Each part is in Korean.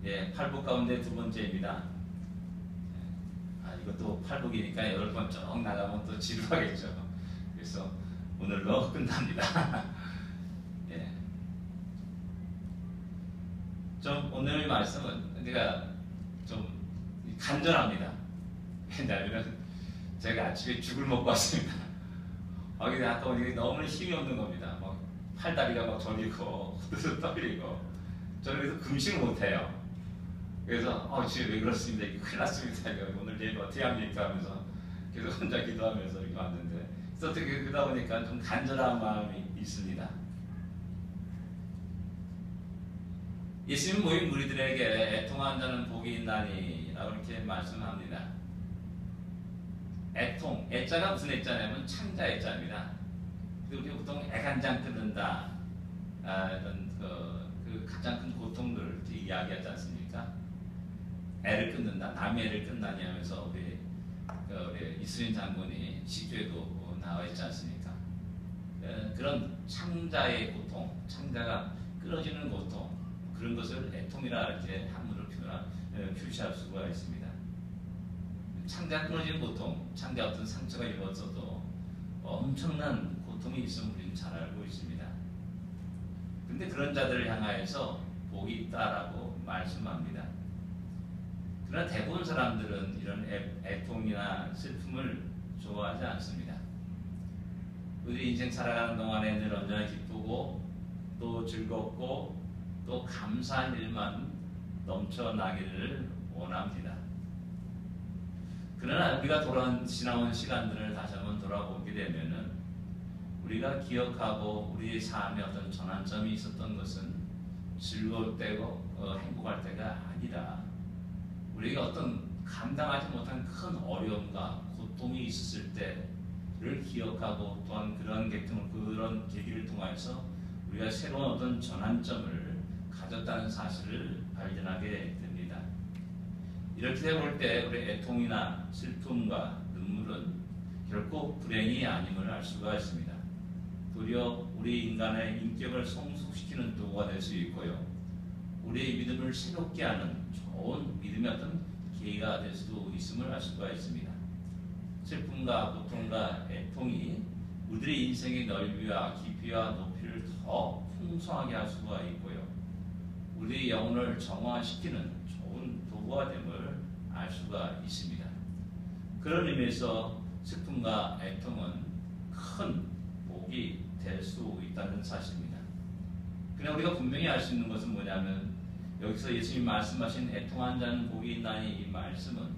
예, 팔복 가운데 두 번째입니다. 이것도 팔복이니까 8번 쭉 나가면 또 지루하겠죠. 그래서 오늘로 끝납니다. 예. 좀 오늘 말씀은 우리가 좀 간절합니다. 왜냐하면 제가 아침에 죽을 먹고 왔습니다. 근데 아까 보니까 너무 힘이 없는 겁니다. 막 팔다리가 막 저리고 호들갑 떨리고 저는 그래서 금식을 못해요. 그래서 지금 왜 그렇습니다. 이게 큰일 났습니다. 오늘 내일 어떻게 합니까? 하면서 계속 혼자 기도하면서 이렇게 왔는데 그래서 어떻게 그러다 보니까 좀 간절한 마음이 있습니다. 예수님 모임 무리들에게 애통한 자는 복이 있나니 라고 이렇게 말씀합니다. 애통, 애자가 무슨 애자냐면 창자 애자입니다. 우리 보통 애간장 끊는다 이런 그 가장 큰 고통들을 이야기하지 않습니까? 애를 끊는다, 남의 애를 끊다니 하면서 우리 이스린 장군이 시주에도 나와 있지 않습니까? 그런 창자의 고통, 창자가 끊어지는 고통, 그런 것을 애통이라 이렇게 한문으로 표시할 수가 있습니다. 창자 끊어지는 고통, 창자 어떤 상처가 입었어도 엄청난 고통이 있음을 우리는 잘 알고 있습니다. 그런데 그런 자들을 향하여서 복이 있다라고 말씀합니다. 그러나 대부분 사람들은 이런 애통이나 슬픔을 좋아하지 않습니다. 우리 인생 살아가는 동안에 늘 언제나 기쁘고 또 즐겁고 또 감사한 일만 넘쳐나기를 원합니다. 그러나 우리가 지나온 시간들을 다시 한번 돌아보게 되면은 우리가 기억하고 우리의 삶에 어떤 전환점이 있었던 것은 즐거울 때고 행복할 때가 아니라 우리가 어떤 감당하지 못한 큰 어려움과 고통이 있었을 때를 기억하고 또한 그런 계기를 통해서 우리가 새로운 어떤 전환점을 가졌다는 사실을 발견하게 됩니다. 이렇게 볼 때 우리 애통이나 슬픔과 눈물은 결코 불행이 아님을 알 수가 있습니다. 도리어 우리 인간의 인격을 성숙시키는 도구가 될 수 있고요. 우리의 믿음을 새롭게 하는 좋은 믿음의 어떤 계기가 될 수도 있음을 알 수가 있습니다. 슬픔과 고통과 애통이 우리의 인생의 넓이와 깊이와 높이를 더 풍성하게 할 수가 있고요. 우리 영혼을 정화시키는 좋은 도구가 됨을 알 수가 있습니다. 그런 의미에서 슬픔과 애통은 큰 복이 될 수 있다는 사실입니다. 그러나 우리가 분명히 알 수 있는 것은 뭐냐면 여기서 예수님이 말씀하신 애통한 자는 복이 있나니 이 말씀은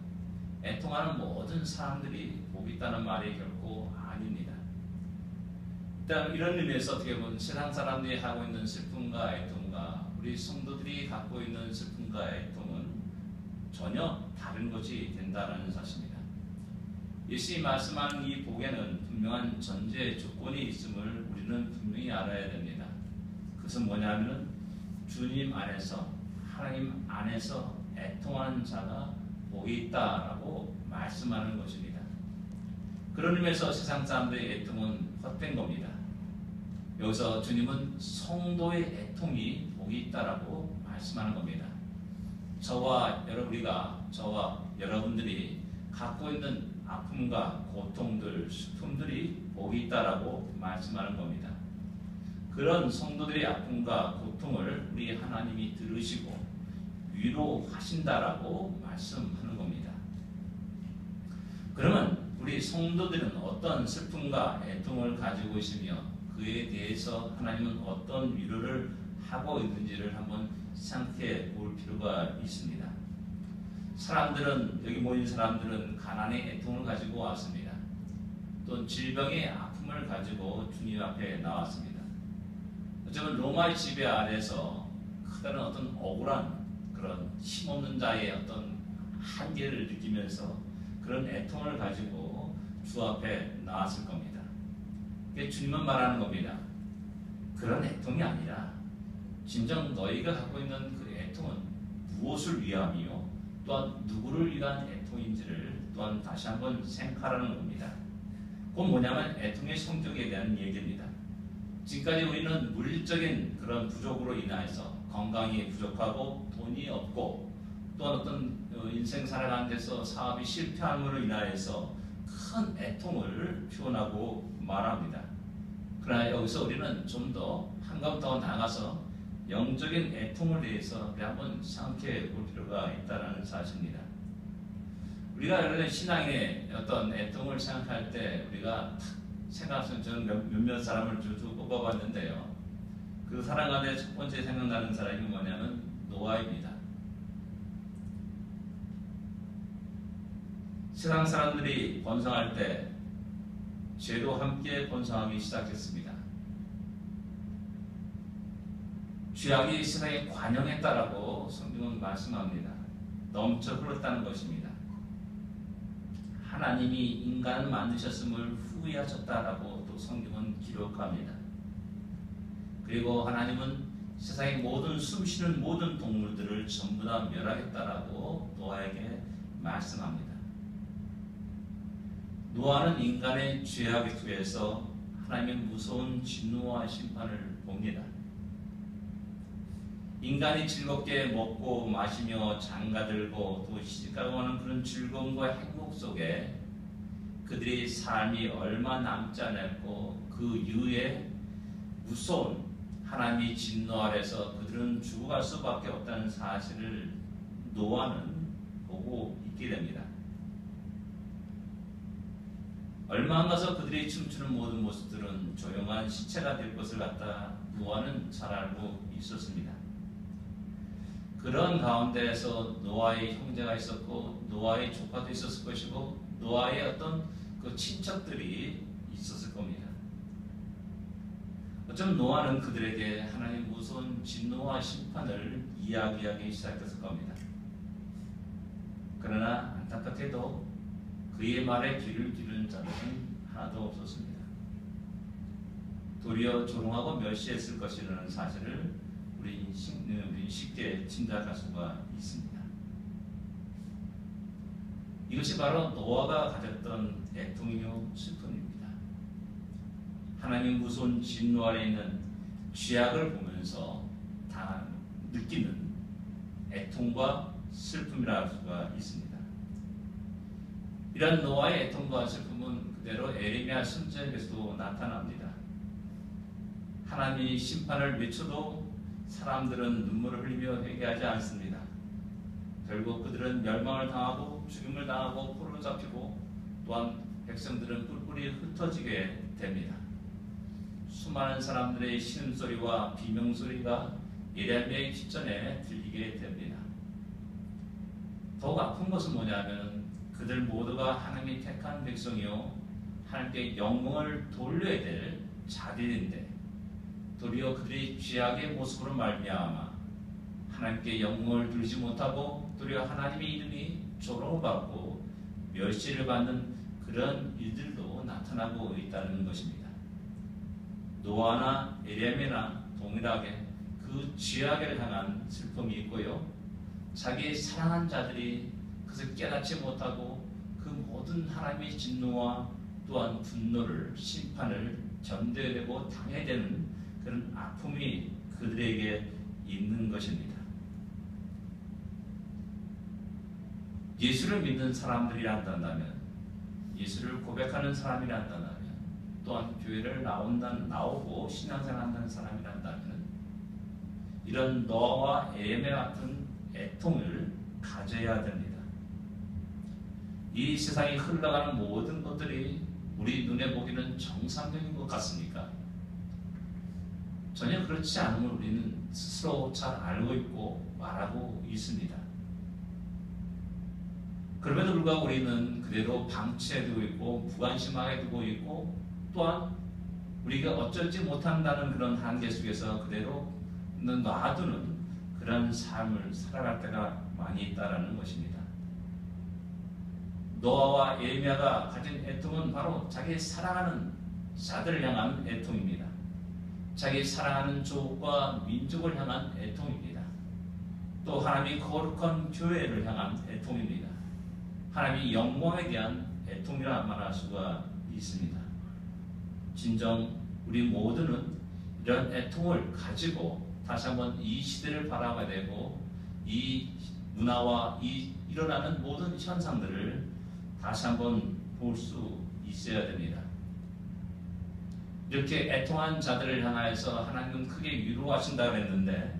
애통하는 모든 사람들이 복이 있다는 말이 결코 아닙니다. 일단 이런 의미에서 어떻게 보면 세상 사람들이 하고 있는 슬픔과 애통과 우리 성도들이 갖고 있는 슬픔과 애통은 전혀 다른 것이 된다는 사실입니다. 예수님이 말씀하는 이 복에는 분명한 전제 조건이 있음을 우리는 분명히 알아야 됩니다. 그것은 뭐냐면 주님 안에서 하나님 안에서 애통하는 자가 복이 있다라고 말씀하는 것입니다. 그런 의미에서 세상 사람들의 애통은 헛된 겁니다. 여기서 주님은 성도의 애통이 복이 있다라고 말씀하는 겁니다. 저와 여러분들이 갖고 있는 아픔과 고통들, 슬픔들이 복이 있다라고 말씀하는 겁니다. 그런 성도들의 아픔과 고통을 우리 하나님이 들으시고 위로하신다라고 말씀하는 겁니다. 그러면 우리 성도들은 어떤 슬픔과 애통을 가지고 있으며 그에 대해서 하나님은 어떤 위로를 하고 있는지를 한번 생각해 볼 필요가 있습니다. 여기 모인 사람들은 가난의 애통을 가지고 왔습니다. 또 질병의 아픔을 가지고 주님 앞에 나왔습니다. 어쩌면 로마의 지배 아래서 크다란 어떤 억울한 그런 힘없는 자의 어떤 한계를 느끼면서 그런 애통을 가지고 주 앞에 나왔을 겁니다. 주님은 말하는 겁니다. 그런 애통이 아니라 진정 너희가 갖고 있는 그 애통은 무엇을 위함이요? 또한 누구를 위한 애통인지를 또한 다시 한번 생각하라는 겁니다. 그건 뭐냐면 애통의 성격에 대한 얘기입니다. 지금까지 우리는 물질적인 그런 부족으로 인해서 건강이 부족하고 돈이 없고 또한 어떤 인생 살아가는 데서 사업이 실패함으로 인하여서 큰 애통을 표현하고 말합니다. 그러나 여기서 우리는 좀 더 한 걸음 더 나가서 영적인 애통을 대해서 우리 한번 생각해 볼 필요가 있다는 사실입니다. 우리가 여러분 신앙의 어떤 애통을 생각할 때 우리가 생각하면 저는 몇몇 사람을 쭉 뽑아봤는데요. 그 사람 가운데 첫 번째 생각나는 사람이 뭐냐면 노아입니다. 세상 사람들이 번성할 때 죄도 함께 번성하기 시작했습니다. 죄악이 세상에 관영했다라고 성경은 말씀합니다. 넘쳐 흘렀다는 것입니다. 하나님이 인간을 만드셨음을 후회하셨다라고 또 성경은 기록합니다. 그리고 하나님은 세상의 모든 숨쉬는 모든 동물들을 전부 다 멸하겠다라고 노아에게 말씀합니다. 노아는 인간의 죄악에 투해서 하나님의 무서운 진노와 심판을 봅니다. 인간이 즐겁게 먹고 마시며 장가들고 또 시집가고 하는 그런 즐거움과 행복 속에 그들의 삶이 얼마 남지 않았고 그 이후에 무서운 하나님의 진노 아래서 그들은 죽어갈 수밖에 없다는 사실을 노아는 보고 있게 됩니다. 얼마 안 가서 그들이 춤추는 모든 모습들은 조용한 시체가 될 것을 갖다 노아는 잘 알고 있었습니다. 그런 가운데에서 노아의 형제가 있었고 노아의 조카도 있었을 것이고 노아의 어떤 그 친척들이 있었을 겁니다. 어쩌면 노아는 그들에게 하나님 무서운 진노와 심판을 이야기하기 시작했을 겁니다. 그러나 안타깝게도 그의 말에 귀를 기울이는 자들은 하나도 없었습니다. 도리어 조롱하고 멸시했을 것이라는 사실을 우리 쉽게 짐작할 수가 있습니다. 이것이 바로 노아가 가졌던 애통이요 슬픔입니다. 하나님 무서운 진노 아래 있는 죄악을 보면서 다 느끼는 애통과 슬픔이라 할 수가 있습니다. 이런 노아의 애통과 슬픔은 그대로 에레미야 선지자에게서도 나타납니다. 하나님이 심판을 외쳐도 사람들은 눈물을 흘리며 회개하지 않습니다. 결국 그들은 멸망을 당하고 죽임을 당하고 포로로 잡히고 또한 백성들은 뿔뿔이 흩어지게 됩니다. 수많은 사람들의 신음소리와 비명소리가 예레미야의 귓전에 들리게 됩니다. 더욱 아픈 것은 뭐냐면 그들 모두가 하나님이 택한 백성이요 하나님께 영광을 돌려야 될 자들인데 도리어 그들이 죄악의 모습으로 말미암아 하나님께 영광을 돌리지 못하고 도리어 하나님의 이름이 조롱을 받고 멸시를 받는 그런 일들도 나타나고 있다는 것입니다. 노아나 에레미야나 동일하게 그 죄악을 향한 슬픔이 있고요. 자기 사랑한 자들이 그것을 깨닫지 못하고 그 모든 하나님의 진노와 또한 분노를 심판을 견뎌야 되고 당해야 되는 그런 아픔이 그들에게 있는 것입니다. 예수를 믿는 사람들이란다면 예수를 고백하는 사람이란다면 또한 교회를 나오고 신앙생활 한다는 사람이란다면 이런 노아와 에레미야 같은 애통을 가져야 됩니다. 이 세상에 흘러가는 모든 것들이 우리 눈에 보기는 정상적인 것 같습니까? 전혀 그렇지 않음을 우리는 스스로 잘 알고 있고 말하고 있습니다. 그럼에도 불구하고 우리는 그대로 방치해두고 있고 무관심하게 두고 있고 또한 우리가 어쩔지 못한다는 그런 한계 속에서 그대로 놔두는 그런 삶을 살아갈 때가 많이 있다는 것입니다. 노아와 에레미야가 가진 애통은 바로 자기 사랑하는 자들을 향한 애통입니다. 자기 사랑하는 조국과 민족을 향한 애통입니다. 또 하나님이 거룩한 교회를 향한 애통입니다. 하나님의 영광에 대한 애통이라 말할 수가 있습니다. 진정 우리 모두는 이런 애통을 가지고 다시 한번 이 시대를 바라봐야 되고 이 문화와 이 일어나는 모든 현상들을 다시 한번 볼 수 있어야 됩니다. 이렇게 애통한 자들을 향하여서 하나님은 크게 위로하신다고 했는데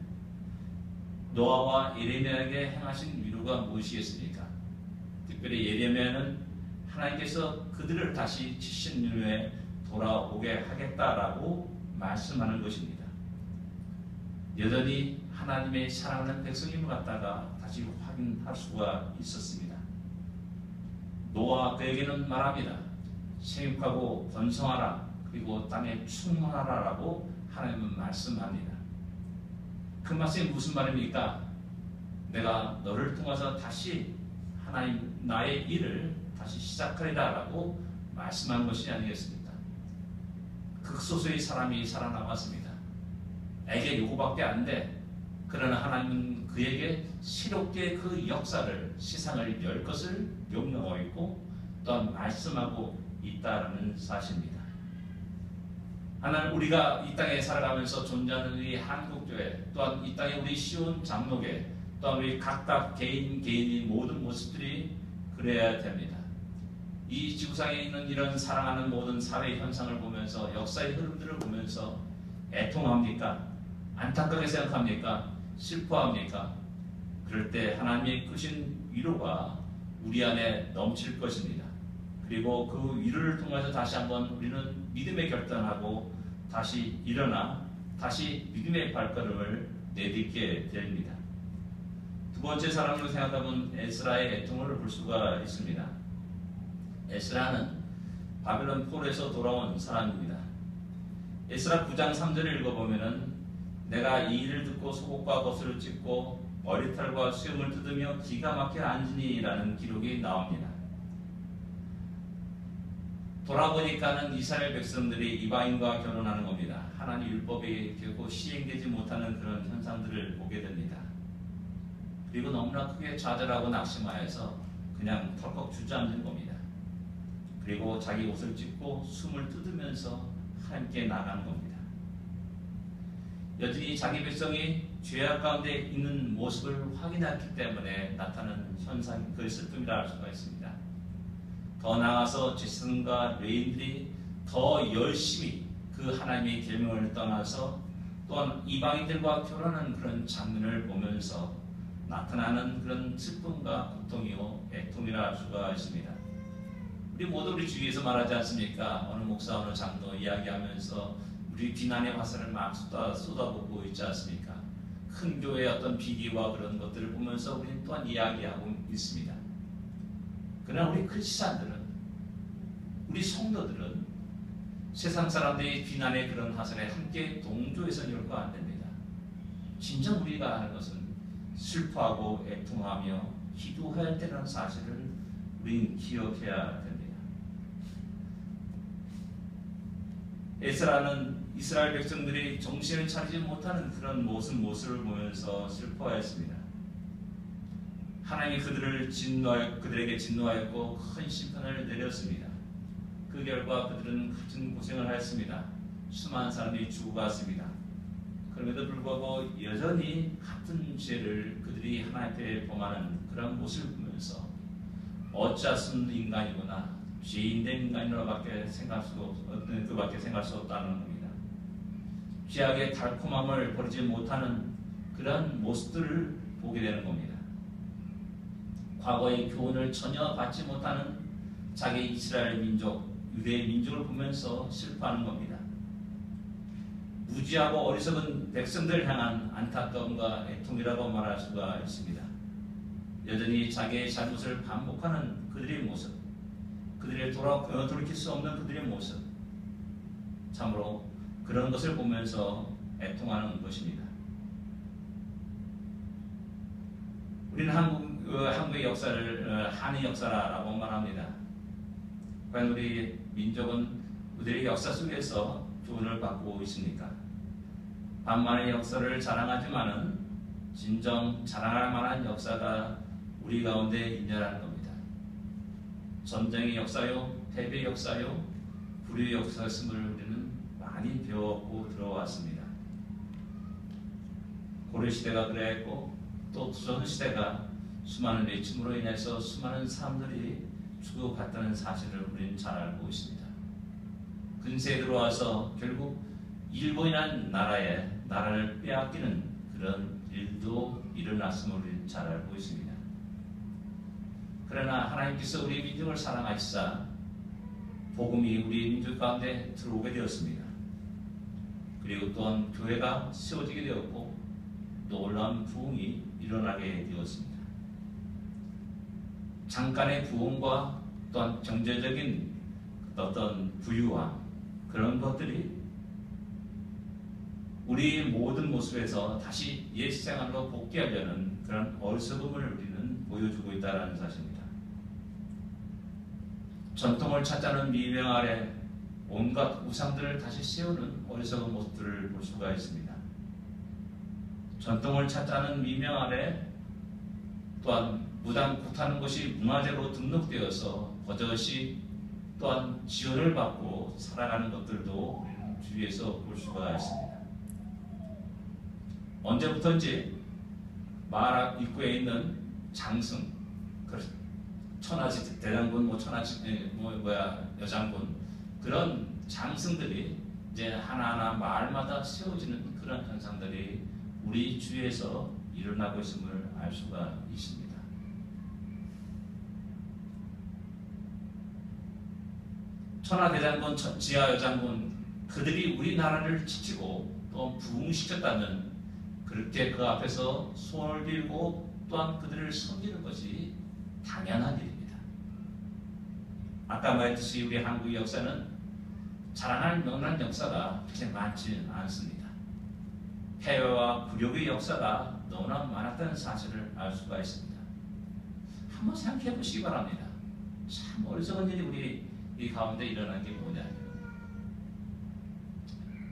노아와 예레미야에게 행하신 위로가 무엇이겠습니까? 특별히 예레미야는 하나님께서 그들을 다시 70년 후에 돌아오게 하겠다라고 말씀하는 것입니다. 여전히 하나님의 사랑하는 백성임을 갖다가 다시 확인할 수가 있었습니다. 노아 그에게는 말합니다. 생육하고 번성하라 그리고 땅에 충만하라라고 하나님은 말씀합니다. 그 말씀이 무슨 말입니까? 내가 너를 통해서 다시 하나님 나의 일을 다시 시작하리라라고 말씀한 것이 아니겠습니까? 극소수의 사람이 살아남았습니다. 에게 요거밖에 안 돼. 그러나 하나님은 그에게 새롭게 그 역사를 세상을 열 것을 명령하고 있고 또한 말씀하고 있다라는 사실입니다. 하나님 우리가 이 땅에 살아가면서 존재하는 우리 한국교회 또한 이 땅에 우리 시온 장로교 또한 우리 각각 개인의 모든 모습들이 그래야 됩니다. 이 지구상에 있는 이런 사랑하는 모든 사회 현상을 보면서 역사의 흐름들을 보면서 애통합니까? 안타깝게 생각합니까? 슬퍼합니까? 그럴 때 하나님의 크신 위로가 우리 안에 넘칠 것입니다. 그리고 그 위로를 통해서 다시 한번 우리는 믿음의 결단하고 다시 일어나 다시 믿음의 발걸음을 내딛게 됩니다. 두 번째 사람으로 생각하면 에스라의 애통을 볼 수가 있습니다. 에스라는 바벨론 포로에서 돌아온 사람입니다. 에스라 9장 3절을 읽어보면은 내가 이 일을 듣고 속옷과 겉을 찢고 머리털과 수염을 뜯으며 기가 막혀 앉으니라는 기록이 나옵니다. 돌아보니까는 이스라엘 백성들이 이방인과 결혼하는 겁니다. 하나님 율법이 결국 시행되지 못하는 그런 현상들을 보게 됩니다. 그리고 너무나 크게 좌절하고 낙심하여서 그냥 털컥 주저앉은 겁니다. 그리고 자기 옷을 찢고 숨을 뜯으면서 하나님께 나가는 겁니다. 여전히 자기 백성이 죄악 가운데 있는 모습을 확인했기 때문에 나타나는 현상이 그 슬픔이라 할 수가 있습니다. 더 나아가서 제사장과 레위인들이 더 열심히 그 하나님의 계명을 떠나서 또한 이방인들과 결혼하는 그런 장면을 보면서 나타나는 그런 슬픔과 고통이요 애통이라 할 수가 있습니다. 우리 모두 우리 주위에서 말하지 않습니까? 어느 목사 어느 장로 이야기하면서 우리 비난의 화살을 막 쏟아보고 있지 않습니까? 큰 교회의 어떤 비리와 그런 것들을 보면서 우리는 또한 이야기하고 있습니다. 그러나 우리 크리스찬들은 우리 성도들은 세상 사람들의 비난의 그런 화살에 함께 동조해서는 이럴 거 안 됩니다. 진정 우리가 하는 것은 슬퍼하고 애통하며 기도해야 되는 사실을 우리는 기억해야 됩니다. 에스라는 이스라엘 백성들이 정신을 차리지 못하는 그런 모습을 보면서 슬퍼했습니다. 하나님이 그들에게 진노하였고 큰 심판을 내렸습니다. 그 결과 그들은 같은 고생을 하였습니다. 수많은 사람들이 죽어갔습니다. 그럼에도 불구하고 여전히 같은 죄를 그들이 하나님 앞에 범하는 그런 모습을 보면서 어찌할 수 없는 인간이구나, 죄인된 인간이라고밖에 생각할 수 없다는 겁니다. 죄악의 달콤함을 버리지 못하는 그런 모습들을 보게 되는 겁니다. 과거의 교훈을 전혀 받지 못하는 자기 이스라엘 민족, 유대의 민족을 보면서 슬퍼하는 겁니다. 무지하고 어리석은 백성들을 향한 안타까움과 애통이라고 말할 수가 있습니다. 여전히 자기의 잘못을 반복하는 그들의 모습, 그들의 돌이킬 수 없는 그들의 모습, 참으로 그런 것을 보면서 애통하는 것입니다. 우리는 한국의 역사를 한의 역사라고 말합니다. 과연 우리 민족은 그들의 역사 속에서 교훈을 받고 있습니까? 반만의 역사를 자랑하지만은 진정 자랑할 만한 역사가 우리 가운데 있냐라는 겁니다. 전쟁의 역사요, 패배의 역사요, 불의의 역사였음을 우리는 많이 배웠고 들어왔습니다. 고려시대가 그랬고 또 조선시대가 수많은 외침으로 인해서 수많은 사람들이 죽어갔다는 사실을 우리는 잘 알고 있습니다. 근세에 들어와서 결국 일본이라는 나라를 빼앗기는 그런 일도 일어났음을 우리는 잘 알고 있습니다. 그러나 하나님께서 우리 민족을 사랑하시사 복음이 우리 민족 가운데 들어오게 되었습니다. 그리고 또한 교회가 세워지게 되었고 놀라운 부흥이 일어나게 되었습니다. 잠깐의 부흥과 또한 경제적인 어떤 부유함 그런 것들이 우리 모든 모습에서 다시 옛 생활로 복귀하려는 그런 어리석음을 우리는 보여주고 있다는 사실입니다. 전통을 찾자는 미명 아래 온갖 우상들을 다시 세우는 어리석은 모습들을 볼 수가 있습니다. 전통을 찾자는 미명 아래 또한 무당 굿하는 것이 문화재로 등록되어서 버젓이 또한 지원을 받고 살아가는 것들도 주위에서 볼 수가 있습니다. 언제부터인지 마을 입구에 있는 장승, 천하지 대장군, 여장군 그런 장승들이 이제 하나하나 마을마다 세워지는 그런 현상들이 우리 주위에서 일어나고 있음을 알 수가 있습니다. 천하대장군, 지하여장군 그들이 우리나라를 지키고 또 부흥시켰다면 그렇게 그 앞에서 손을 들고 또한 그들을 섬기는 것이 당연한 일입니다. 아까 말했듯이 우리 한국 역사는 자랑할 만한 역사가 그렇게 많지는 않습니다. 해외와 굴욕의 역사가 너무나 많았다는 사실을 알 수가 있습니다. 한번 생각해 보시기 바랍니다. 참 어리석은 일이 우리 이 가운데 일어난 게 뭐냐.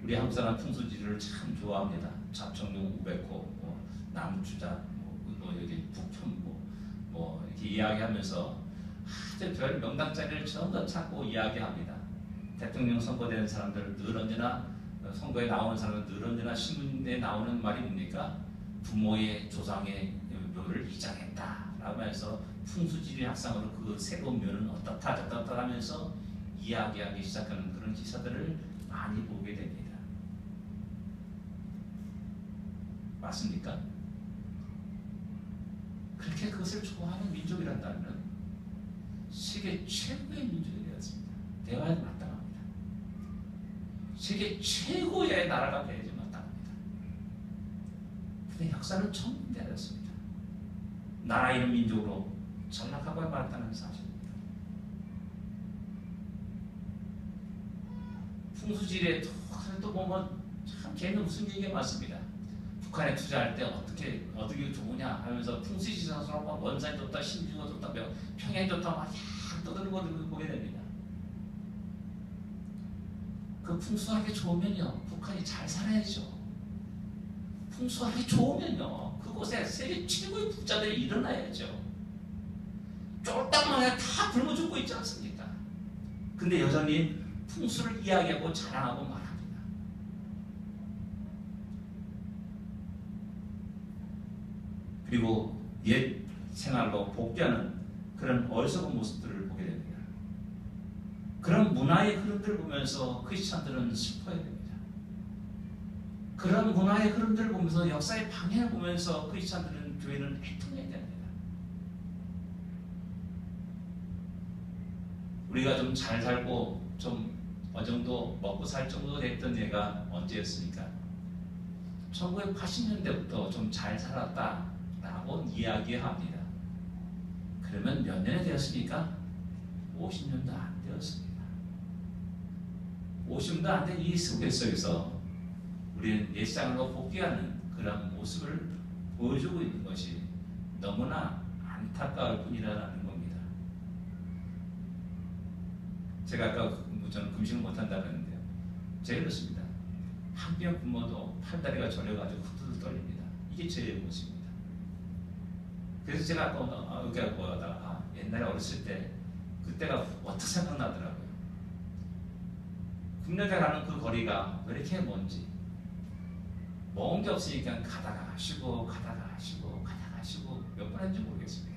우리 한국 사람 풍수지리를 참 좋아합니다. 잡청동 우백호, 나무주자, 여기 북촌 이렇게 이야기하면서 아주 별 명당짜리를 전부 다 찾고 이야기합니다. 대통령 선거되는 사람들 늘 언제나 선거에 나오는 사람들 늘 언제나 신문에 나오는 말이 뭡니까? 부모의 조상의 묘를 이장했다라고 해서 풍수지리 학상으로 그 새로운 묘는 어떻다 저떻다 하면서 이야기하기 시작하는 그런 기사들을 많이 보게 됩니다. 맞습니까? 그렇게 그것을 좋아하는 민족이란다면 세계 최고의 민족이 되었습니다. 대화에 마땅합니다. 세계 최고의 나라가 되어야지 마땅합니다. 근데 역사는 정대되었습니다. 나라 이름 민족으로 전락하고 말았다는 사실입니다. 풍수지리에 또 보면 참 걔는 무슨 얘기가 많습니다. 북한에 투자할 때 어떻게 좋으냐 하면서 풍수지리상으로 막 원산이 좋다, 신주가 좋다, 평양이 좋다 막 떠드는 것을 보게 됩니다. 그 풍수하게 좋으면요 북한이 잘 살아야죠. 풍수하게 좋으면요 그곳에 세계 최고의 부자들이 일어나야죠. 쫄딱만 다 굶어 죽고 있지 않습니까? 근데 여전히 풍수를 이야기하고 자랑하고 말합니다. 그리고 옛 생활로 복귀하는 그런 어리석은 모습들을 보게 됩니다. 그런 문화의 흐름들을 보면서 크리스찬들은 슬퍼해야 됩니다. 그런 문화의 흐름들을 보면서 역사의 방향을 보면서 크리스찬들은 교회는 애통해야 됩니다. 우리가 좀 잘 살고 좀 어느 정도 먹고 살 정도 됐던 얘가 언제였습니까? 1980년대부터 좀 잘 살았다라고 이야기합니다. 그러면 몇 년이 되었습니까? 50년도 안 되었습니다. 50년도 안 된 이 속에서 우리는 옛상으로 복귀하는 그런 모습을 보여주고 있는 것이 너무나 안타까울 뿐이라는 겁니다. 제가 아까 저는 금식을 못한다고 했는데요. 제가 그렇습니다. 한 병 굶어도 팔다리가 저려가지고 후두둑 떨립니다. 이게 제 모습입니다. 그래서 제가 아까 여기 보다가 옛날에 어렸을 때 그때가 어떻게 생각나더라고요. 국내에 가는 그 거리가 왜 이렇게 먼지? 먹은 게 없으니까 가다가 쉬고 몇 번 했는지 모르겠습니다.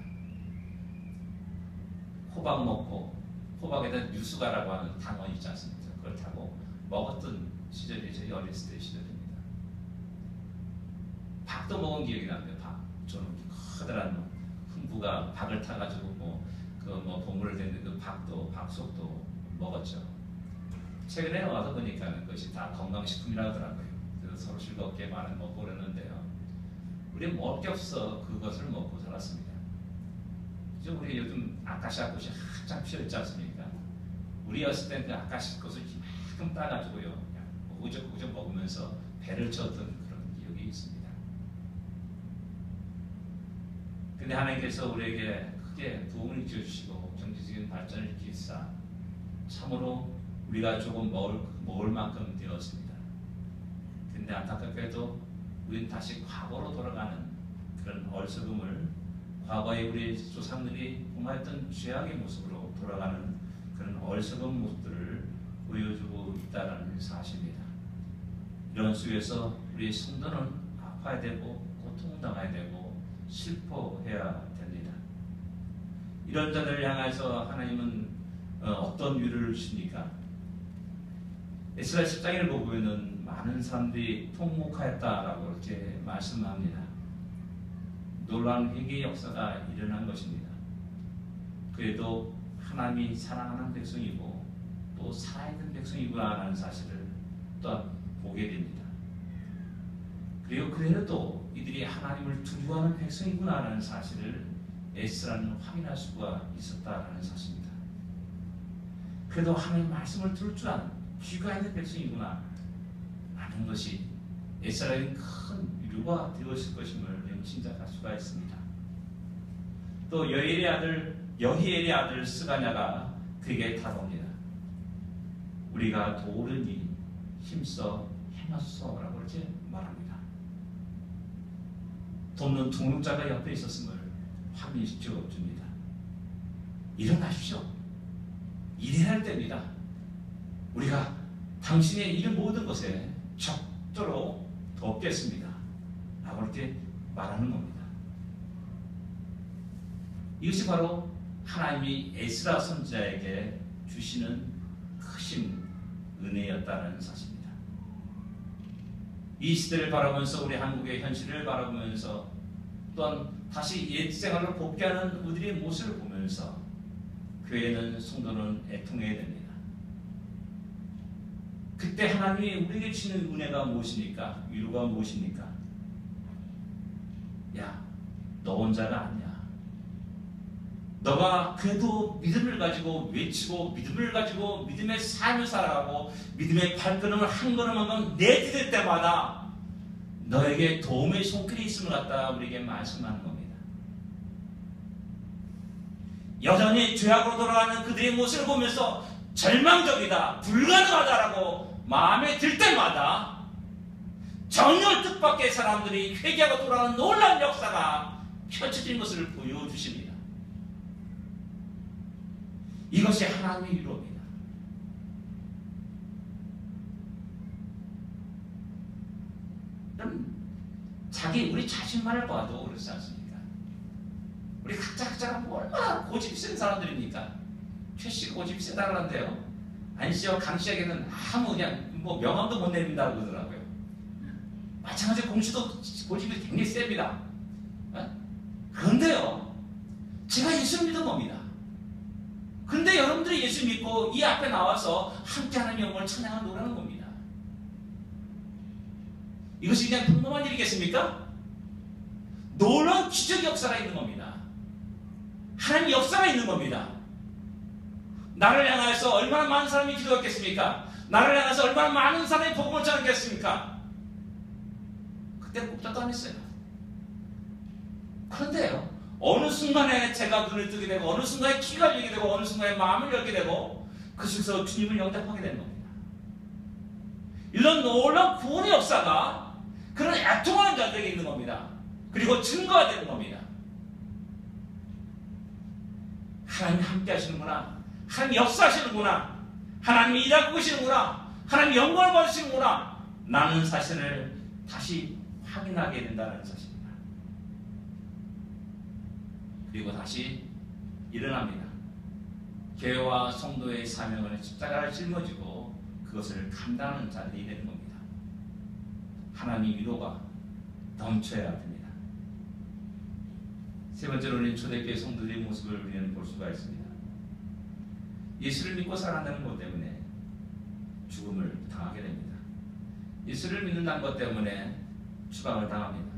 호박 먹고 호박에다 유수가라고 하는 단어 있지 않습니까? 그걸 타고 먹었던 시절이 저희 어렸을 때 시절입니다. 박도 먹은 기억이 납니다. 박. 저는 커다란 흥부가 박을 타가지고 보물을 댔는데 그 박도 박속도 먹었죠. 최근에 와서 보니까 그것이 다 건강식품이라고 하더라고요. 그래서 서로 즐겁게 많이 먹고 그러는데요. 우리 먹을 게 없어 그것을 먹고 살았습니다. 그죠? 우리 요즘 아카시아 꽃이 한참 피어있지 않습니까? 우리였을 땐 그 아카시아 꽃을 이만큼 따가지고요, 우적우적 먹으면서 배를 채웠던 그런 기억이 있습니다. 근데 하나님께서 우리에게 크게 부흥을 주시고 경제적인 발전을 일으키사 참으로 우리가 조금 먹을 만큼 되었습니다. 근데 안타깝게도 우리는 다시 과거로 돌아가는 그런 어리석음을, 과거에 우리 조상들이 범하였던 죄악의 모습으로 돌아가는 그런 어리석은 모습들을 보여주고 있다는 사실입니다. 이런 속에서 우리 성도는 아파야 되고 고통당해야 되고 슬퍼해야 됩니다. 이런 자들을 향해서 하나님은 어떤 위로를 주십니까? 에스라 10장을 보면은 많은 사람들이 통곡하였다라고 이렇게 말씀합니다. 놀라운 회개의 역사가 일어난 것입니다. 그래도 하나님이 사랑하는 백성이고 또 살아있는 백성이구나라는 사실을 또 보게 됩니다. 그리고 그래도 이들이 하나님을 두려워하는 백성이구나라는 사실을 에스라는 확인할 수가 있었다라는 사실입니다. 그래도 하나님 말씀을 들을 줄 아는 귀가 있는 백성이구나 라는 것이 에스라에게 큰 위로가 되었을 것임을 짐작할 수가 있습니다. 또 여히엘의 아들 스가냐가 그에게 다가옵니다. 우리가 도르니 힘써 행하소서라고 이렇게 말합니다. 돕는 동역자가 옆에 있었음을 확인시켜 줍니다. 일어나십시오. 일해야 할 때입니다. 우리가 당신의 일 모든 것에 적도로 돕겠습니다. 라고 이렇게 말하는 겁니다. 이것이 바로 하나님이 에스라 선지자에게 주시는 크신 은혜였다는 사실입니다. 이 시대를 바라보면서 우리 한국의 현실을 바라보면서 또한 다시 옛 생활로 복귀하는 우리의 모습을 보면서 교회는 성도는 애통해야 됩니다. 그때 하나님이 우리에게 주시는 은혜가 무엇입니까? 위로가 무엇입니까? 야, 너 혼자가 아니야. 너가 그래도 믿음을 가지고 외치고 믿음을 가지고 믿음의 삶을 살아가고 믿음의 발걸음을 한 걸음 한 걸음 내디딜 때마다 너에게 도움의 손길이 있음을 갖다 우리에게 말씀하는 겁니다. 여전히 죄악으로 돌아가는 그들의 모습을 보면서 절망적이다, 불가능하다라고 마음에 들 때마다 전혀 뜻밖의 사람들이 회개하고 돌아가는 놀라운 역사가 펼쳐진 것을 보여주십니다. 이것이 하나님의 위로입니다. 우리 자신만을 봐도 그렇지 않습니까? 우리 각자가 얼마나 고집이 센 사람들입니까? 최 씨 고집이 세다 그러는데요. 안 씨와 강 씨에게는 아무 그냥 명함도 못 내린다고 그러더라고요. 마찬가지로 공 씨도 고집이 굉장히 셉니다. 그런데요, 제가 예수 믿은 겁니다. 근데 여러분들이 예수 믿고 이 앞에 나와서 함께 하나님의 영광을 찬양하는 노래하는 겁니다. 이것이 그냥 평범한 일이겠습니까? 놀라운 기적 역사가 있는 겁니다. 하나님의 역사가 있는 겁니다. 나를 향해서 얼마나 많은 사람이 기도했겠습니까? 나를 향해서 얼마나 많은 사람이 복음을 전했겠습니까? 그때 꼼짝도 안 했어요. 그런데요, 어느 순간에 제가 눈을 뜨게 되고 어느 순간에 키가 열리게 되고 어느 순간에 마음을 열게 되고 그 속에서 주님을 영접하게 되는 겁니다. 이런 놀라운 구원의 역사가 그런 애통하는 자들에게 있는 겁니다. 그리고 증거가 되는 겁니다. 하나님 함께 하시는구나, 하나님 역사하시는구나, 하나님이 일하고 계시는구나, 하나님 영광을 받으시는구나, 나는 사실을 다시 확인하게 된다는 사실입니다. 그리고 다시 일어납니다. 교회와 성도의 사명을 십자가를 짊어지고 그것을 감당하는 자들이 되는 겁니다. 하나님 위로가 넘쳐야 됩니다. 세 번째로 우리는 초대교회 성도들의 모습을 우리는 볼 수가 있습니다. 예수를 믿고 살아간다는 것 때문에 죽음을 당하게 됩니다. 예수를 믿는다는 것 때문에 추방을 당합니다.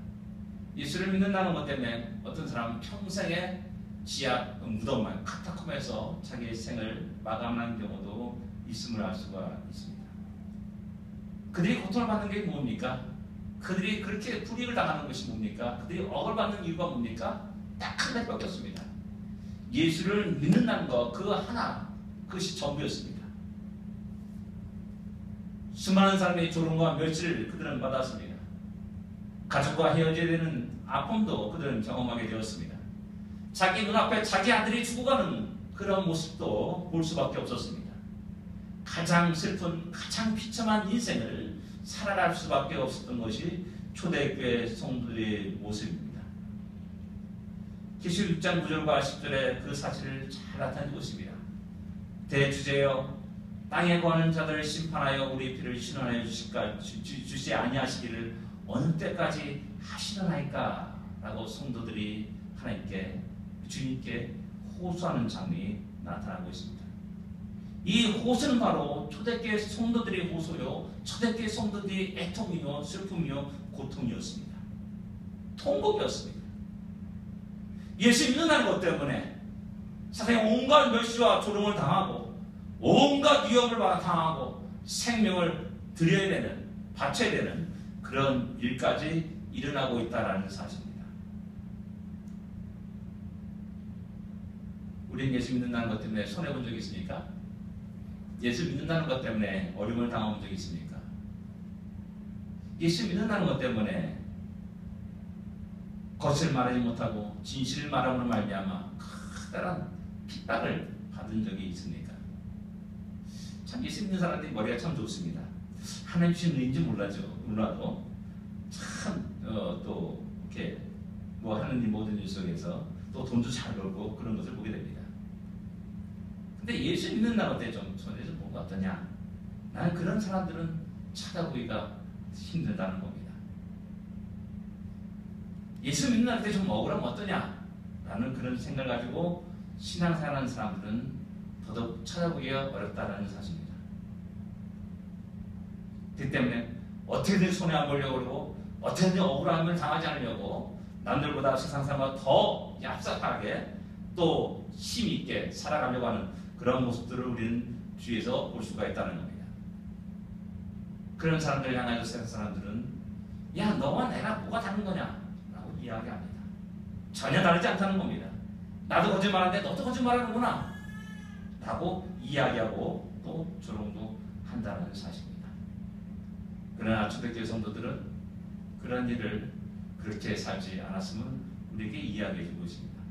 예수를 믿는다는 것 때문에 어떤 사람은 평생의 지하 무덤만 카타콤에서 자기의 생을 마감하는 경우도 있음을 알 수가 있습니다. 그들이 고통을 받는 게 뭡니까? 그들이 그렇게 불이익을 당하는 것이 뭡니까? 그들이 억을 받는 이유가 뭡니까? 딱 한 가지밖에 없습니다. 예수를 믿는다는 것, 그거 하나, 그것이 전부였습니다. 수많은 사람의 조롱과 멸시를 그들은 받았습니다. 가족과 헤어져야 되는 아픔도 그들은 경험하게 되었습니다. 자기 눈앞에 자기 아들이 죽어가는 그런 모습도 볼 수밖에 없었습니다. 가장 슬픈, 가장 비참한 인생을 살아갈 수밖에 없었던 것이 초대교회 성도들의 모습입니다. 계시록 6장 9절과 10절에 그 사실을 잘 나타내고 있습니다. 대주제여 땅에 거하는 자들을 심판하여 우리 피를 신원하여 주시 아니하시기를 어느 때까지 하시려나이까? 라고 성도들이 하나님께 주님께 호소하는 장면이 나타나고 있습니다. 이 호소는 바로 초대교회 성도들의 호소요, 초대교회 성도들의 애통이요, 슬픔이요, 고통이었습니다. 통곡이었습니다. 예수 믿는다는 것 때문에 세상에 온갖 멸시와 조롱을 당하고 온갖 위협을 당하고 생명을 드려야 되는, 바쳐야 되는 그런 일까지 일어나고 있다는 사실입니다. 우리는 예수 믿는다는 것 때문에 손해본 적이 있습니까? 예수 믿는다는 것 때문에 어려움을 당한 적이 있습니까? 예수 믿는다는 것 때문에 거짓을 말하지 못하고 진실을 말함으로 말미암아 커다란 핍박을 받은 적이 있습니까? 참 예수 믿는 사람들이 머리가 참 좋습니다. 하나님 주신 은인지 몰라도 참 또 이렇게 뭐 하는 일 모든 일 속에서 또 돈도 잘 벌고 그런 것을 보게 됩니다. 근데 예수 믿는다고 때 좀 손에 좀 뭔가 어떠냐? 나는 그런 사람들은 찾아보기가 힘들다는 겁니다. 예수 믿는다고 때 좀 억울하면 어떠냐? 라는 그런 생각을 가지고 신앙생활하는 사람들은 더더욱 찾아보기가 어렵다는 사실입니다. 그 때문에 어떻게든 손해 안 보려고 그러고 어떻게든 억울함을 당하지 않으려고 남들보다 세상 사람과 더 얍삽하게 또 힘있게 살아가려고 하는 그런 모습들을 우리는 주위에서 볼 수가 있다는 겁니다. 그런 사람들 향해서 세상 사람들은 야 너와 내가 뭐가 다른 거냐? 라고 이야기합니다. 전혀 다르지 않다는 겁니다. 나도 거짓말하는데 너도 거짓말하는구나 라고 이야기하고 또 조롱도 한다는 사실입니다. 그러나 초대교회 성도들은 그런 일을 그렇게 살지 않았음을 우리에게 이야기해 주고 있습니다.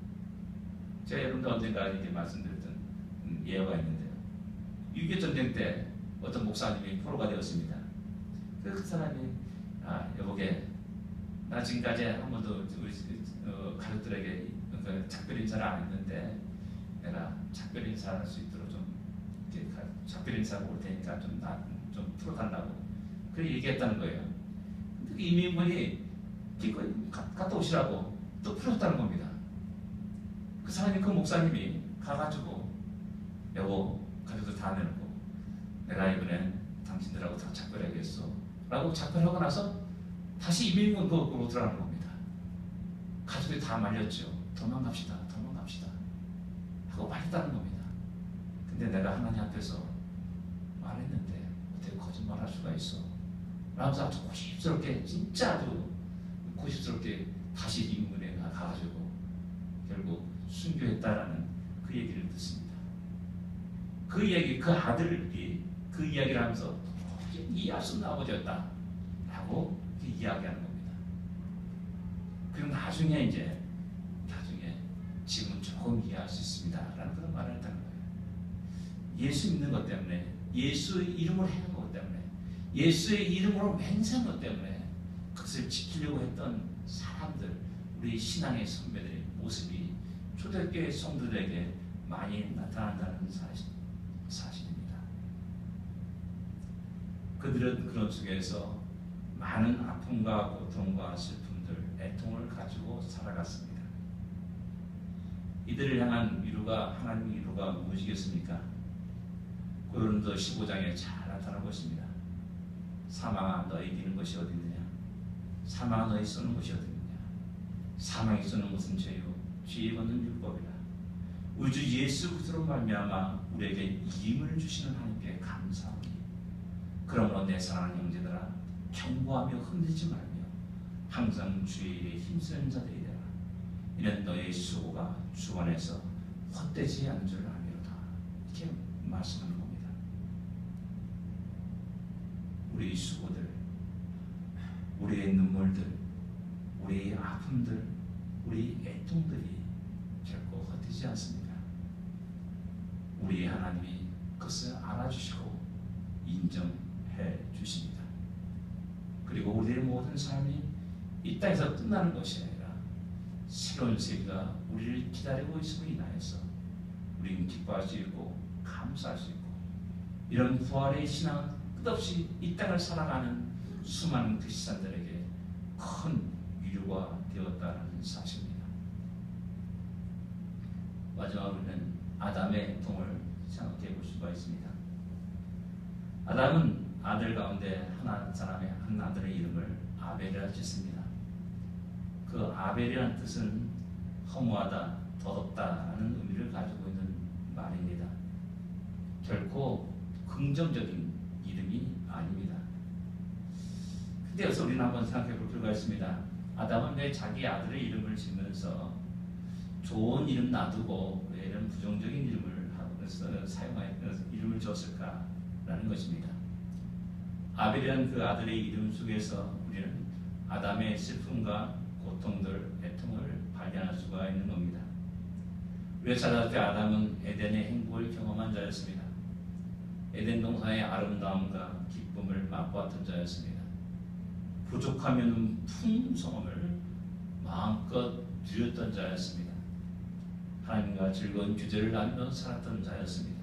제가 여러분들 언젠가 이렇게 말씀드렸던 예화가 있는데요. 6.25 전쟁 때 어떤 목사님이 포로가 되었습니다. 그 사람이 여보게 나 지금까지 한 번도 우리 가족들에게 작별 인사를 안 했는데 내가 작별 인사할 수 있도록 좀 작별 인사하고 올 테니까 좀 풀어달라고 그렇게 얘기했다는 거예요. 근데 이민군이 갔다 오시라고 또 풀었다는 겁니다. 그 사람이 그 목사님이 가가지고 여보 가족들 다 내놓고 내가 이번엔 당신들하고 다 작별하겠어 라고 작별하고 나서 다시 이민군 그로 들어가는 겁니다. 가족들이 다 말렸죠. 도망갑시다 하고 말했다는 겁니다. 근데 내가 하나님 앞에서 말했는데 어떻게 거짓말할 수가 있어 라면서 아주 고집스럽게 진짜 아주 고집스럽게 다시 이민군에 가가지고 결국 순교했다라는 그 얘기를 듣습니다. 그 얘기, 그 아들이 그 이야기를 하면서 이해할 수 없는 아버지였다 라고 이야기하는 겁니다. 그리고 나중에 지금은 조금 이해할 수 있습니다 라는 그런 말을 했다는 거예요. 예수 믿는 것 때문에 예수의 이름을 해는 것 때문에 예수의 이름으로 맹세한 것 때문에 그것을 지키려고 했던 사람들, 우리 신앙의 선배들의 모습이 초대교회 성도들에게 많이 나타난다는 사실입니다. 그들은 그런 속에서 많은 아픔과 고통과 슬픔들, 애통을 가지고 살아갔습니다. 이들을 향한 위로가, 하나님의 위로가 무엇이겠습니까? 고린도 15장에 잘 나타나고 있습니다. 사망아 너희 이기는 것이 어디 있느냐? 사망아 너희 쏘는 것이 어디 있느냐? 사망이 쏘는 것은 죄요 죄에 받는 율법이라. 우리 주 예수 그리스도로 말미암아 우리에게 이김을 주시는 하나님께 감사하니 그러므로 내 사랑하는 형제들아 경고하며 흔들지 말며 항상 주의 일에 힘쓰는 자들이 되라. 이는 너의 수고가 주 안에서 헛되지 않은 줄 아미로다. 이렇게 말씀하는 겁니다. 우리의 수고들, 우리의 눈물들, 우리의 아픔들, 우리의 애통들이 결코 헛되지 않습니다. 우리 하나님이 그것을 알아주시고 인정해 주십니다. 그리고 우리의 모든 삶이 이 땅에서 끝나는 것이 아니라 새로운 세계가 우리를 기다리고 있음을 인하여서 우리는 기뻐할 수 있고 감사할 수 있고 이런 부활의 신앙은 끝없이 이 땅을 살아가는 수많은 크리스찬들에게 큰 위로가 되었다는 사실입니다. 마지막으로는 아담의 통을 생각해 볼 수가 있습니다. 아담은 아들 가운데 한 아들의 이름을 아벨이라 짓습니다. 그 아벨이라는 뜻은 허무하다, 더럽다라는 의미를 가지고 있는 말입니다. 결코 긍정적인 이름이 아닙니다. 근데 여기서 우리는 한번 생각해 볼 필요가 있습니다. 아담은 왜 자기 아들의 이름을 지으면서 좋은 이름 놔두고 왜 이런 부정적인 이름을 사용하여 이름을 지었을까라는 것입니다. 아벨이라는 그 아들의 이름 속에서 우리는 아담의 슬픔과 고통들, 애통을 발견할 수가 있는 겁니다. 우리가 찾아볼 때 아담은 에덴의 행복을 경험한 자였습니다. 에덴 동산의 아름다움과 기쁨을 맛보았던 자였습니다. 부족하면 풍성함을 마음껏 누렸던 자였습니다. 하나님과 즐거운 규제를 나누며 살았던 자였습니다.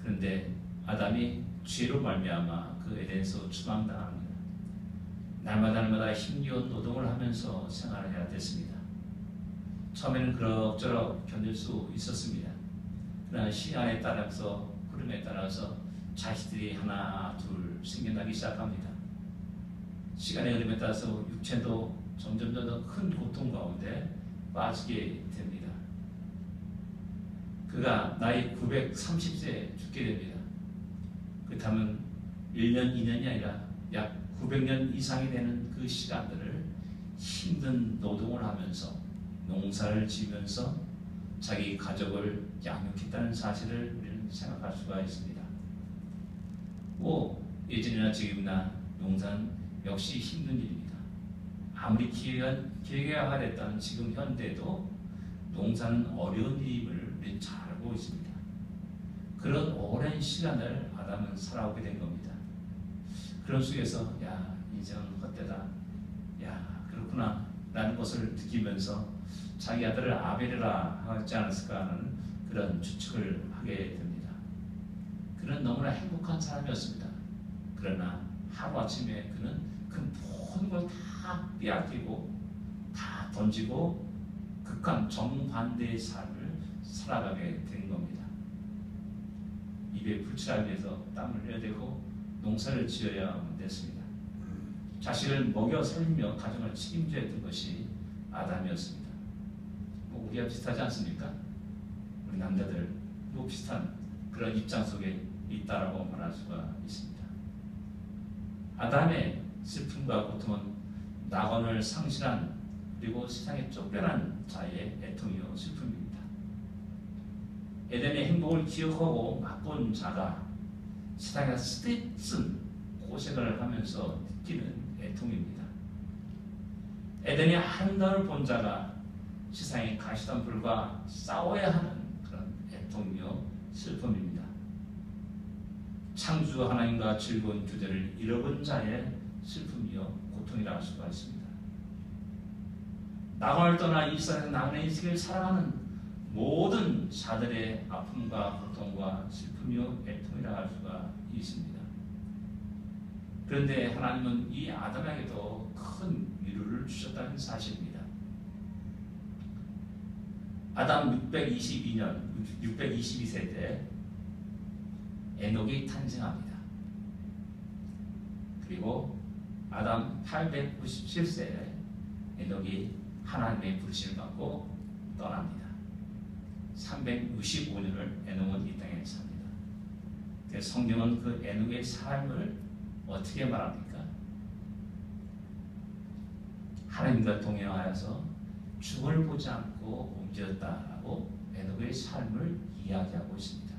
그런데 아담이 죄로 말미암아 그 에덴에서 추방당합니다. 날마다 힘겨운 노동을 하면서 생활을 해야 됐습니다. 처음에는 그럭저럭 견딜 수 있었습니다. 그러나 시간에 따라서 흐름에 따라서 자식들이 하나 둘 생겨나기 시작합니다. 시간의 흐름에 따라서 육체도 점점 더 큰 고통 가운데 빠지게 됩니다. 그가 나이 930세에 죽게 됩니다. 그렇다면 1년, 2년이 아니라 약 900년 이상이 되는 그 시간들을 힘든 노동을 하면서 농사를 지으면서 자기 가족을 양육했다는 사실을 우리는 생각할 수가 있습니다. 예전이나 지금이나 농사는 역시 힘든 일입니다. 아무리 기계화가 됐다는 지금 현대도 농사는 어려운 일임을 우리는 잘 알고 있습니다. 그런 오랜 시간을 아담은 살아오게 된 겁니다. 그런 속에서 인생은 헛되다, 그렇구나 라는 것을 느끼면서 자기 아들을 아벨이라 하지 않았을까 하는 그런 추측을 하게 됩니다. 그는 너무나 행복한 사람이었습니다. 그러나 하루아침에 그는 그 모든 걸 다 빼앗기고 다 던지고 극한 정반대의 삶을 살아가게 된 겁니다. 입에 불칠하기 위해서 땀을 흘려야 되고 농사를 지어야 됐습니다. 자식을 먹여 살리며 가정을 책임져야 했던 것이 아담이었습니다. 우리와 비슷하지 않습니까? 우리 남자들 비슷한 그런 입장 속에 있다라고 말할 수가 있습니다. 아담의 슬픔과 고통은 낙원을 상실한 그리고 세상에 쫓겨난 자의 애통이요 슬픔입니다. 에덴의 행복을 기억하고 맛본 자가 세상에 쓰디쓴 고생을 하면서 느끼는 애통입니다. 에덴의 아름다움을 본 자가 세상의 가시덤불과 싸워야 하는 그런 애통이요 슬픔입니다. 창조 하나님과 즐거운 교제를 잃어본 자의 슬픔이요 고통이라 할 수가 있습니다. 낙원을 떠나 이 세상에서 나그네 인생을 살아가는 모든 자들의 아픔과 고통과 슬픔이요 애통이라 할 수가 있습니다. 그런데 하나님은 이 아담에게도 큰 위로를 주셨다는 사실입니다. 아담 622세 때 에녹이 탄생합니다. 그리고 아담 897세에 에녹이 하나님의 부르심을 받고 떠납니다. 365년을 에녹은 이 땅에 삽니다. 그래서 성경은 그 에녹의 삶을 어떻게 말합니까? 하나님과 동행하여서 죽음을 보지 않고 옮겨졌다라고 에녹의 삶을 이야기하고 있습니다.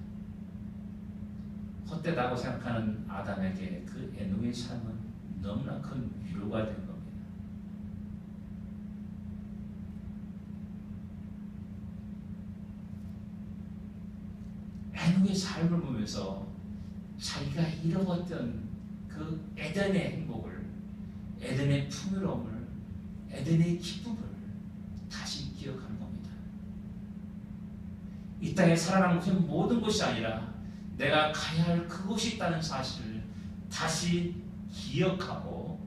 헛되다고 생각하는 아담에게 그 에녹의 삶은 너무나 큰 위로가 된 겁니다. 에녹의 삶을 보면서 자기가 잃어버렸던 그 에덴의 행복을, 에덴의 풍요로움을, 에덴의 기쁨을 다시 기억하는 겁니다. 이 땅에 살아가는 것은 모든 것이 아니라 내가 가야 할 그곳이 있다는 사실을 다시 기억하고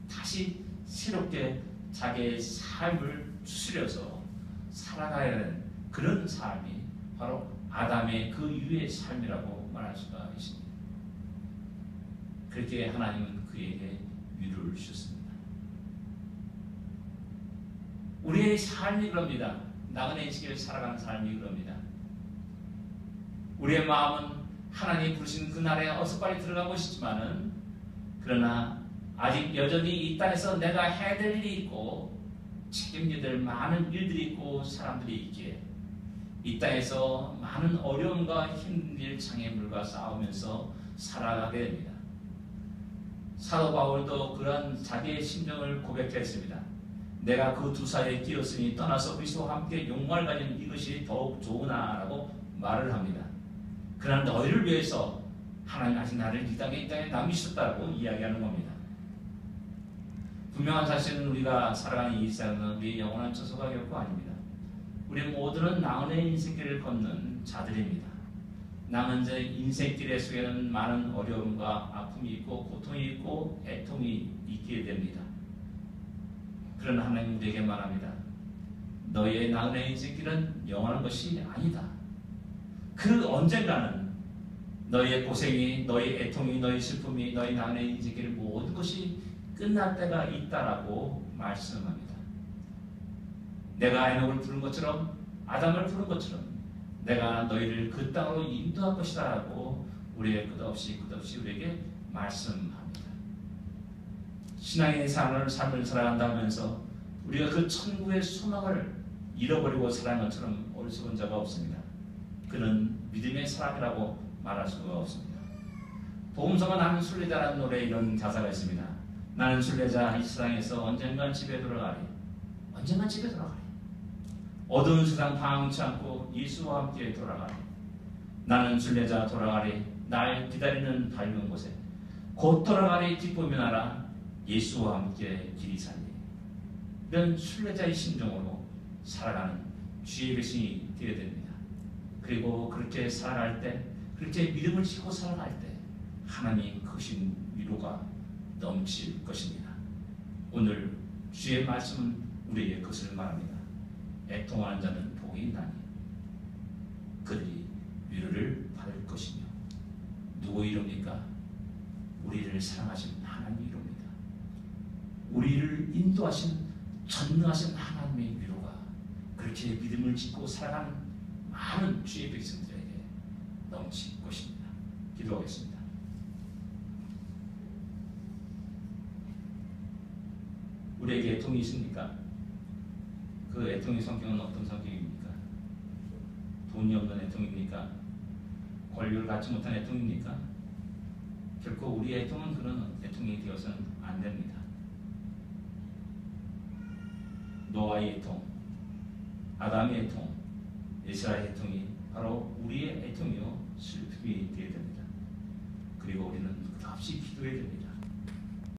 다시 새롭게 자기의 삶을 추스려서 살아가야 하는 그런 삶이 바로 아담의 그 이후의 삶이라고 말할 수가 있습니다. 그렇게 하나님은 그에게 위로를 주셨습니다. 우리의 삶이 그럽니다. 나그네 인생을 살아가는 삶이 그럽니다. 우리의 마음은 하나님이 부르신 그 날에 어서 빨리 들어가고 싶지만은 그러나 아직 여전히 이 땅에서 내가 해야 될 일이 있고 책임져야 될 많은 일들이 있고 사람들이 있기에 이 땅에서 많은 어려움과 힘든 장애물과 싸우면서 살아가게 됩니다. 사도 바울도 그러한 자기의 심정을 고백했습니다. 내가 그 두 사이에 끼었으니 떠나서 그리스도와 함께 영광을 가진 이것이 더욱 좋으나라고 말을 합니다. 그러나 너희를 위해서 하나님 아직 나를 이 땅에 남기셨다고 이야기하는 겁니다. 분명한 사실은 우리가 살아가는 이 세상은 우리의 영원한 처소가 결코 아닙니다. 우리 모두는 나그네 인생길을 걷는 자들입니다. 남은 자 인생길 속에는 많은 어려움과 아픔이 있고 고통이 있고 애통이 있게 됩니다. 그러나 하나님 우리에게 말합니다. 너희의 나그네 인생길은 영원한 것이 아니다. 그 언젠가는 너희의 고생이, 너희 애통이, 너희 슬픔이, 너희 나그네 인생길 모든 것이 끝날 때가 있다라고 말씀합니다. 내가 에녹을 부른 것처럼 아담을 부른 것처럼 내가 너희를 그 땅으로 인도할 것이다라고 우리의 끝없이 우리에게 말씀합니다. 신앙인의 삶을 살아간다면서 우리가 그 천국의 소망을 잃어버리고 살아간 것처럼 어리석은 자가 없습니다. 그는 믿음의 사람이라고 말할 수가 없습니다. 복음서가 나는 순례자라는 노래에 이런 가사가 있습니다. 나는 순례자 이 세상에서 언젠간 집에 돌아가리. 언젠간 집에 돌아가리. 어두운 세상 방황치 않고 예수와 함께 돌아가리. 나는 순례자 돌아가리. 날 기다리는 밝은 곳에 곧 돌아가리. 기쁨이 나라. 예수와 함께 길이 살리. 이런 순례자의 심정으로 살아가는 주의 백성이 되어야 됩니다. 그리고 그렇게 살아갈 때, 그렇게 믿음을 지고 살아갈 때 하나님 크신 위로가 넘칠 것입니다. 오늘 주의 말씀은 우리에게 그것을 말합니다. 애통하는 자는 복이 있나니 그들이 위로를 받을 것이며. 누구 이룹니까? 우리를 사랑하신 하나님 이룹니다. 우리를 인도하신 전능하신 하나님의 위로가 그렇게 믿음을 짓고 살아가는 많은 주의 백성들에게 넘칠 것입니다. 기도하겠습니다. 우리에게 애통이 있습니까? 그 애통의 성격은 어떤 성격입니까? 돈이 없는 애통입니까? 권력을 갖지 못한 애통입니까? 결코 우리의 애통은 그런 애통이 되어서는 안 됩니다. 노아의 애통, 아담의 애통, 이스라엘의 애통이 바로 우리의 애통이요 슬픔이 되어야 됩니다. 그리고 우리는 끝없이 기도해야 됩니다.